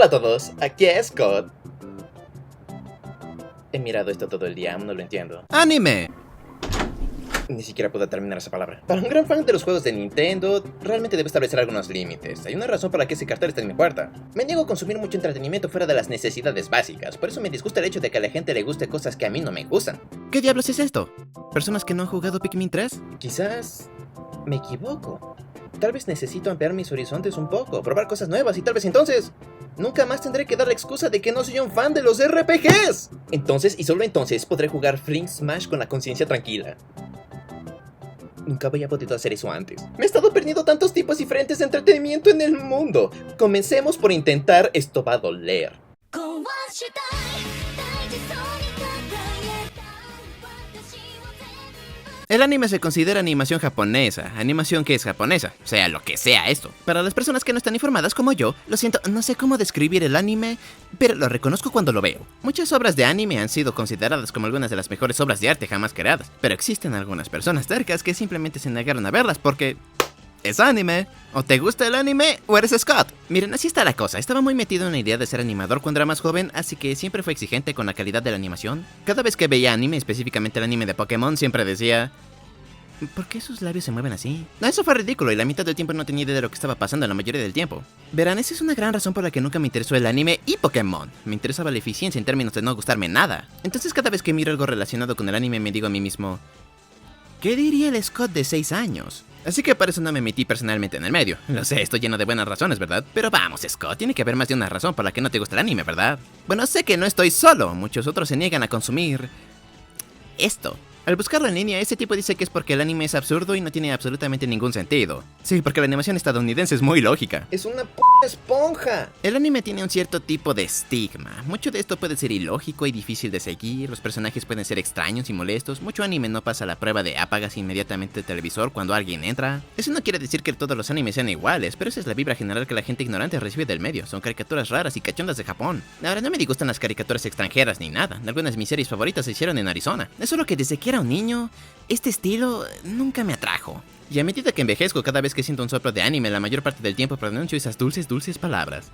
Hola a todos, aquí es Scott. He mirado esto todo el día, aún no lo entiendo. ¡Anime! Ni siquiera puedo terminar esa palabra. Para un gran fan de los juegos de Nintendo, realmente debe establecer algunos límites. Hay una razón por la que ese cartel está en mi puerta. Me niego a consumir mucho entretenimiento fuera de las necesidades básicas. Por eso me disgusta el hecho de que a la gente le guste cosas que a mí no me gustan. ¿Qué diablos es esto? ¿Personas que no han jugado Pikmin 3? Quizás me equivoco. Tal vez necesito ampliar mis horizontes un poco, probar cosas nuevas y tal vez entonces nunca más tendré que dar la excusa de que no soy un fan de los RPGs. Entonces y solo entonces podré jugar Flink Smash con la conciencia tranquila. Nunca había podido hacer eso antes. Me he estado perdiendo tantos tipos diferentes de entretenimiento en el mundo. Comencemos por intentar Esto va a doler. El anime se considera animación japonesa, animación que es japonesa, sea lo que sea esto. Para las personas que no están informadas como yo, lo siento, no sé cómo describir el anime, pero lo reconozco cuando lo veo. Muchas obras de anime han sido consideradas como algunas de las mejores obras de arte jamás creadas, pero existen algunas personas tercas que simplemente se negaron a verlas porque es anime. O te gusta el anime o eres Scott. Miren, así está la cosa. Estaba muy metido en la idea de ser animador cuando era más joven, así que siempre fue exigente con la calidad de la animación. Cada vez que veía anime, específicamente el anime de Pokémon, siempre decía: ¿por qué sus labios se mueven así? No, eso fue ridículo y la mitad del tiempo no tenía idea de lo que estaba pasando la mayoría del tiempo. Verán, esa es una gran razón por la que nunca me interesó el anime y Pokémon. Me interesaba la eficiencia en términos de no gustarme nada. Entonces cada vez que miro algo relacionado con el anime me digo a mí mismo: ¿qué diría el Scott de 6 años? Así que por eso no me metí personalmente en el medio. Lo sé, estoy lleno de buenas razones, ¿verdad? Pero vamos, Scott, tiene que haber más de una razón por la que no te gusta el anime, ¿verdad? Bueno, sé que no estoy solo. Muchos otros se niegan a consumir esto. Al buscarlo en línea, este tipo dice que es porque el anime es absurdo y no tiene absolutamente ningún sentido. Sí, porque la animación estadounidense es muy lógica. Es una esponja. El anime tiene un cierto tipo de estigma. Mucho de esto puede ser ilógico y difícil de seguir, los personajes pueden ser extraños y molestos, mucho anime no pasa la prueba de apagas inmediatamente el televisor cuando alguien entra. Eso no quiere decir que todos los animes sean iguales, pero esa es la vibra general que la gente ignorante recibe del medio. Son caricaturas raras y cachondas de Japón. Ahora, no me disgustan las caricaturas extranjeras ni nada. Algunas de mis series favoritas se hicieron en Arizona. Es solo que desde que era un niño, este estilo nunca me atrajo. Y a medida que envejezco, cada vez que siento un soplo de anime, la mayor parte del tiempo pronuncio esas dulces palabras.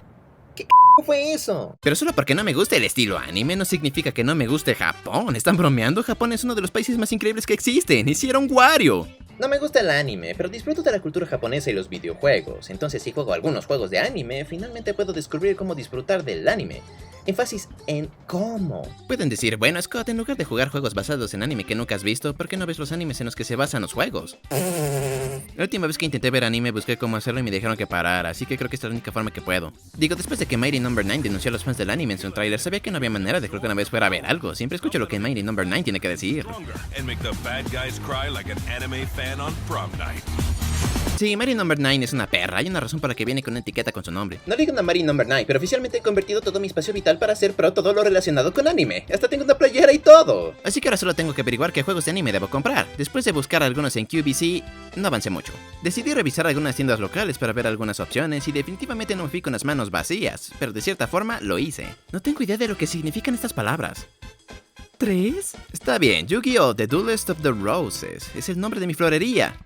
¿Qué fue eso? Pero solo porque no me guste el estilo anime no significa que no me guste Japón. ¿Están bromeando? Japón es uno de los países más increíbles que existen. ¡Hicieron Wario! No me gusta el anime, pero disfruto de la cultura japonesa y los videojuegos. Entonces, si juego algunos juegos de anime, finalmente puedo descubrir cómo disfrutar del anime. Énfasis en cómo. Pueden decir: bueno, Scott, en lugar de jugar juegos basados en anime que nunca has visto, ¿por qué no ves los animes en los que se basan los juegos? La última vez que intenté ver anime busqué cómo hacerlo y me dijeron que parara, así que creo que esta es la única forma que puedo. Digo, después de que Mighty No. 9 denunció a los fans del anime en su tráiler, sabía que no había manera de que alguna vez fuera a ver algo. Siempre escucho lo que Mighty No. 9 tiene que decir. Sí, Mighty No. 9 es una perra, hay una razón por la que viene con una etiqueta con su nombre. No digan a Mighty No. 9, pero oficialmente he convertido todo mi espacio vital para hacer pro todo lo relacionado con anime. Hasta tengo una playera y todo. Así que ahora solo tengo que averiguar qué juegos de anime debo comprar. Después de buscar algunos en QVC, no avancé mucho. Decidí revisar algunas tiendas locales para ver algunas opciones y definitivamente no me fui con las manos vacías, pero de cierta forma lo hice. No tengo idea de lo que significan estas palabras. ¿3? Está bien, Yu-Gi-Oh! The Duelist of the Roses es el nombre de mi florería.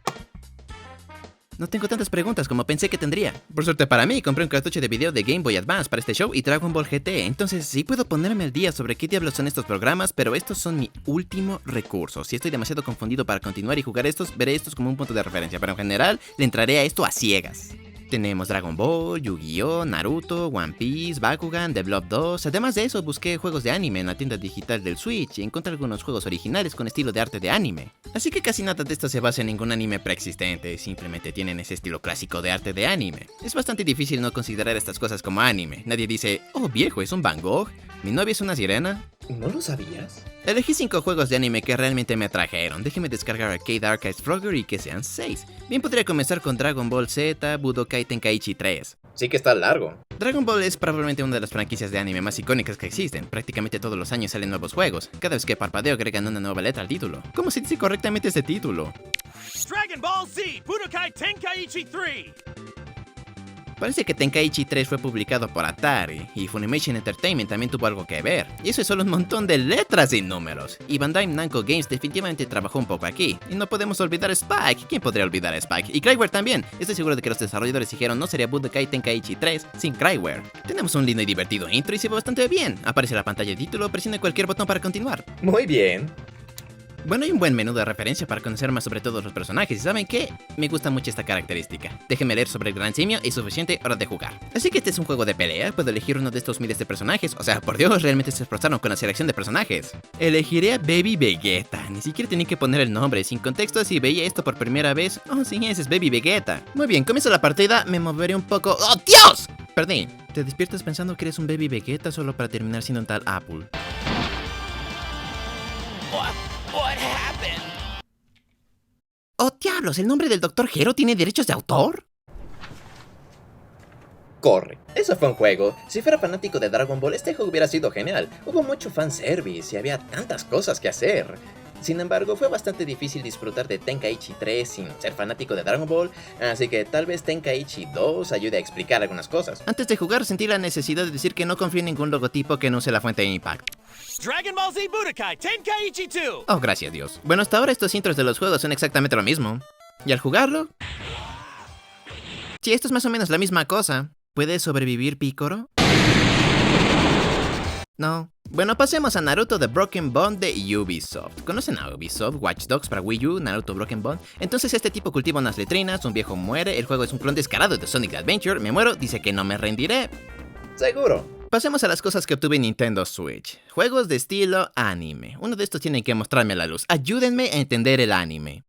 No tengo tantas preguntas como pensé que tendría. Por suerte para mí, compré un cartucho de video de Game Boy Advance para este show y Dragon Ball GT, entonces sí puedo ponerme al día sobre qué diablos son estos programas, pero estos son mi último recurso. Si estoy demasiado confundido para continuar y jugar estos, veré estos como un punto de referencia, pero en general le entraré a esto a ciegas. Tenemos Dragon Ball, Yu-Gi-Oh, Naruto, One Piece, Bakugan, The Blob 2. Además de eso, busqué juegos de anime en la tienda digital del Switch y encontré algunos juegos originales con estilo de arte de anime. Así que casi nada de esto se basa en ningún anime preexistente, simplemente tienen ese estilo clásico de arte de anime. Es bastante difícil no considerar estas cosas como anime. Nadie dice: oh viejo, ¿es un Van Gogh? ¿Mi novia es una sirena? ¿No lo sabías? Elegí 5 juegos de anime que realmente me atrajeron. Déjeme descargar Arcade Archives Frogger y que sean 6. Bien, podría comenzar con Dragon Ball Z, Budokai Tenkaichi 3. Sí que está largo. Dragon Ball es probablemente una de las franquicias de anime más icónicas que existen. Prácticamente todos los años salen nuevos juegos. Cada vez que parpadeo agregan una nueva letra al título. ¿Cómo se dice correctamente este título? Dragon Ball Z Budokai Tenkaichi 3. Parece que Tenkaichi 3 fue publicado por Atari, y Funimation Entertainment también tuvo algo que ver. Y eso es solo un montón de letras y números. Y Bandai Namco Games definitivamente trabajó un poco aquí. Y no podemos olvidar a Spike. ¿Quién podría olvidar a Spike? Y Cryware también. Estoy seguro de que los desarrolladores dijeron no sería Budokai Tenkaichi 3 sin Cryware. Tenemos un lindo y divertido intro y se ve bastante bien. Aparece la pantalla de título, presione cualquier botón para continuar. Muy bien. Bueno, hay un buen menú de referencia para conocer más sobre todos los personajes y ¿saben qué? Me gusta mucho esta característica. Déjenme leer sobre el Gran Simio y suficiente hora de jugar. Así que este es un juego de pelea, puedo elegir uno de estos miles de personajes, o sea, por Dios, realmente se esforzaron con la selección de personajes. Elegiré a Baby Vegeta, ni siquiera tenía que poner el nombre, sin contexto si veía esto por primera vez, oh sí, ese es Baby Vegeta. Muy bien, comienza la partida, me moveré un poco... ¡Oh, Dios! Perdí. Te despiertas pensando que eres un Baby Vegeta solo para terminar siendo un tal Apple. What happened? ¡Oh, diablos! ¿El nombre del Dr. Hero tiene derechos de autor? Corre. Eso fue un juego. Si fuera fanático de Dragon Ball, este juego hubiera sido genial. Hubo mucho fanservice y había tantas cosas que hacer. Sin embargo, fue bastante difícil disfrutar de Tenkaichi 3 sin ser fanático de Dragon Ball, así que tal vez Tenkaichi 2 ayude a explicar algunas cosas. Antes de jugar sentí la necesidad de decir que no confío en ningún logotipo que no use la fuente de Impact. Dragon Ball Z Budokai Tenkaichi 2! Oh, gracias Dios. Bueno, hasta ahora estos intros de los juegos son exactamente lo mismo. ¿Y al jugarlo? Sí, esto es más o menos la misma cosa. ¿Puede sobrevivir Picoro? No. Bueno, pasemos a Naruto The Broken Bond de Ubisoft. ¿Conocen a Ubisoft? Watch Dogs para Wii U, Naruto Broken Bond. Entonces este tipo cultiva unas letrinas, un viejo muere, el juego es un clon descarado de Sonic Adventure, me muero, dice que no me rendiré. Seguro. Pasemos a las cosas que obtuve en Nintendo Switch. Juegos de estilo anime. Uno de estos tienen que mostrarme a la luz. Ayúdenme a entender el anime.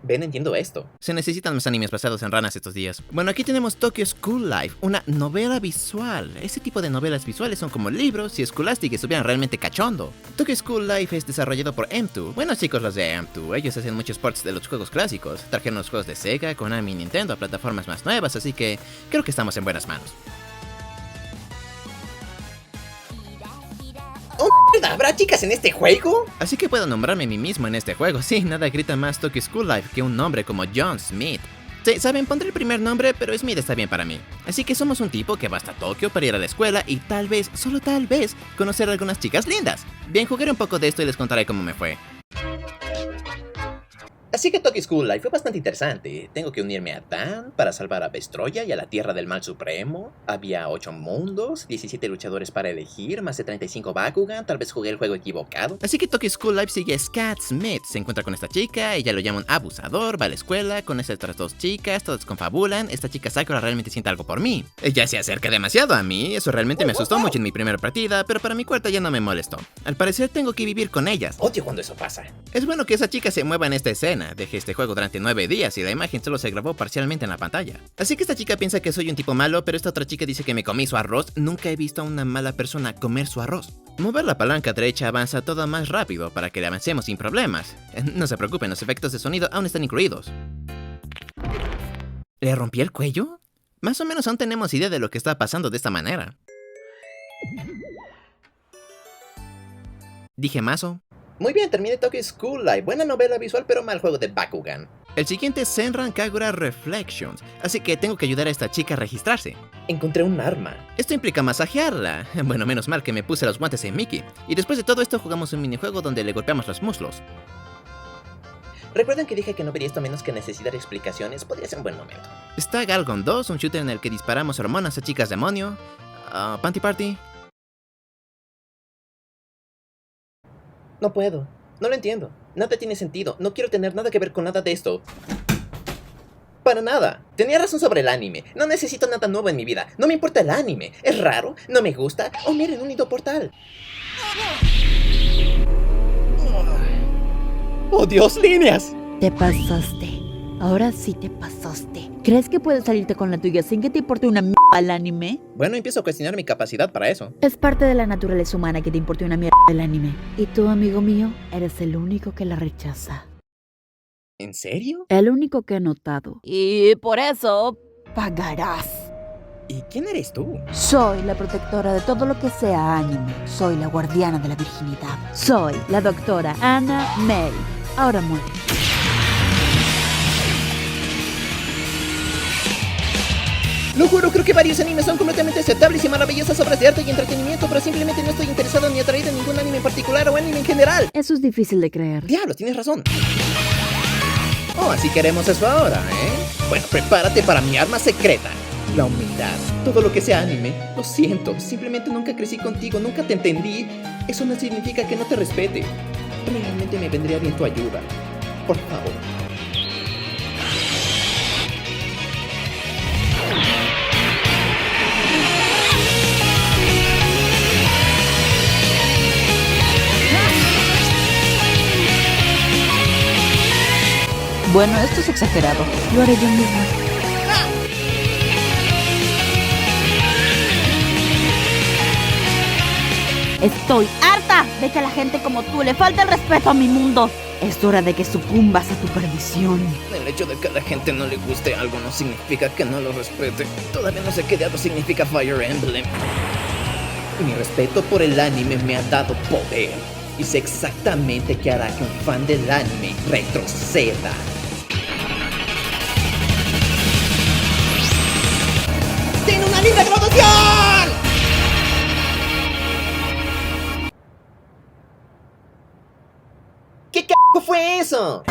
Ven, entiendo esto. Se necesitan más animes basados en ranas estos días. Bueno, aquí tenemos Tokyo School Life, una novela visual. Este tipo de novelas visuales son como libros si Scholastic estuvieran realmente cachondo. Tokyo School Life es desarrollado por M2. Buenos chicos los de M2, ellos hacen muchos ports de los juegos clásicos. Trajeron los juegos de Sega, Konami y Nintendo a plataformas más nuevas, así que creo que estamos en buenas manos. ¡Oh, mierda! ¿Habrá chicas en este juego? Así que puedo nombrarme a mí mismo en este juego. Sí, nada grita más Tokyo School Life que un nombre como John Smith. Sí, saben, pondré el primer nombre, pero Smith está bien para mí. Así que somos un tipo que va hasta Tokio para ir a la escuela y tal vez, solo tal vez, conocer a algunas chicas lindas. Bien, jugaré un poco de esto y les contaré cómo me fue. Así que Tokyo School Life fue bastante interesante. Tengo que unirme a Dan para salvar a Vestroya y a la Tierra del Mal Supremo. Había 8 mundos, 17 luchadores para elegir, más de 35 Bakugan. Tal vez jugué el juego equivocado. Así que Tokyo School Life sigue a Scat Smith. Se encuentra con esta chica, ella lo llama un abusador, va a la escuela, conoce a otras dos chicas, todas confabulan. Esta chica Sakura realmente siente algo por mí. Ella se acerca demasiado a mí, eso realmente me asustó mucho en mi primera partida, pero para mi cuarta ya no me molestó. Al parecer tengo que vivir con ellas. Odio cuando eso pasa. Es bueno que esa chica se mueva en esta escena. Dejé este juego durante 9 días y la imagen solo se grabó parcialmente en la pantalla. Así que esta chica piensa que soy un tipo malo, pero esta otra chica dice que me comí su arroz. Nunca he visto a una mala persona comer su arroz. Mover la palanca derecha avanza todo más rápido para que le avancemos sin problemas. No se preocupen, los efectos de sonido aún están incluidos. ¿Le rompí el cuello? Más o menos aún tenemos idea de lo que está pasando de esta manera. Dije mazo. Muy bien, terminé Tokyo School Life. Buena novela visual, pero mal juego de Bakugan. El siguiente es Senran Kagura Reflections, así que tengo que ayudar a esta chica a registrarse. Encontré un arma. Esto implica masajearla. Bueno, menos mal que me puse los guantes en Mickey. Y después de todo esto jugamos un minijuego donde le golpeamos los muslos. Recuerden que dije que no vería esto a menos que necesitar explicaciones. Podría ser un buen momento. Está Galgon 2, un shooter en el que disparamos hormonas a chicas demonio. Panty Party. No puedo. No lo entiendo. Nada tiene sentido. No quiero tener nada que ver con nada de esto. Para nada. Tenía razón sobre el anime. No necesito nada nuevo en mi vida. No me importa el anime. Es raro, no me gusta. Oh, miren, un lindo portal. ¡Oh, Dios, líneas! Te pasaste. Ahora sí te pasaste. ¿Crees que puedes salirte con la tuya sin que te importe una mierda el anime? Bueno, empiezo a cuestionar mi capacidad para eso. Es parte de la naturaleza humana que te importe una mierda el anime. Y tú, amigo mío, eres el único que la rechaza. ¿En serio? El único que he notado. Y por eso pagarás. ¿Y quién eres tú? Soy la protectora de todo lo que sea anime. Soy la guardiana de la virginidad. Soy la doctora Anna May. Ahora muere. Lo juro, creo que varios animes son completamente aceptables y maravillosas obras de arte y entretenimiento, pero simplemente no estoy interesado ni atraído a ningún anime en particular o anime en general. Eso es difícil de creer. Diablos, tienes razón. Oh, así queremos eso ahora, ¿eh? Bueno, prepárate para mi arma secreta. La humildad. Todo lo que sea anime, lo siento. Simplemente nunca crecí contigo, nunca te entendí. Eso no significa que no te respete. Realmente me vendría bien tu ayuda. Por favor. Bueno, esto es exagerado. Lo haré yo misma. Estoy harta de que a la gente como tú le falte el respeto a mi mundo. Es hora de que sucumbas a tu perdición. El hecho de que a la gente no le guste algo no significa que no lo respete. Todavía no sé qué diablos significa Fire Emblem. Mi respeto por el anime me ha dado poder. Y sé exactamente qué hará que un fan del anime retroceda. ¡Tiene una linda graduación! ¿Qué c*** fue eso?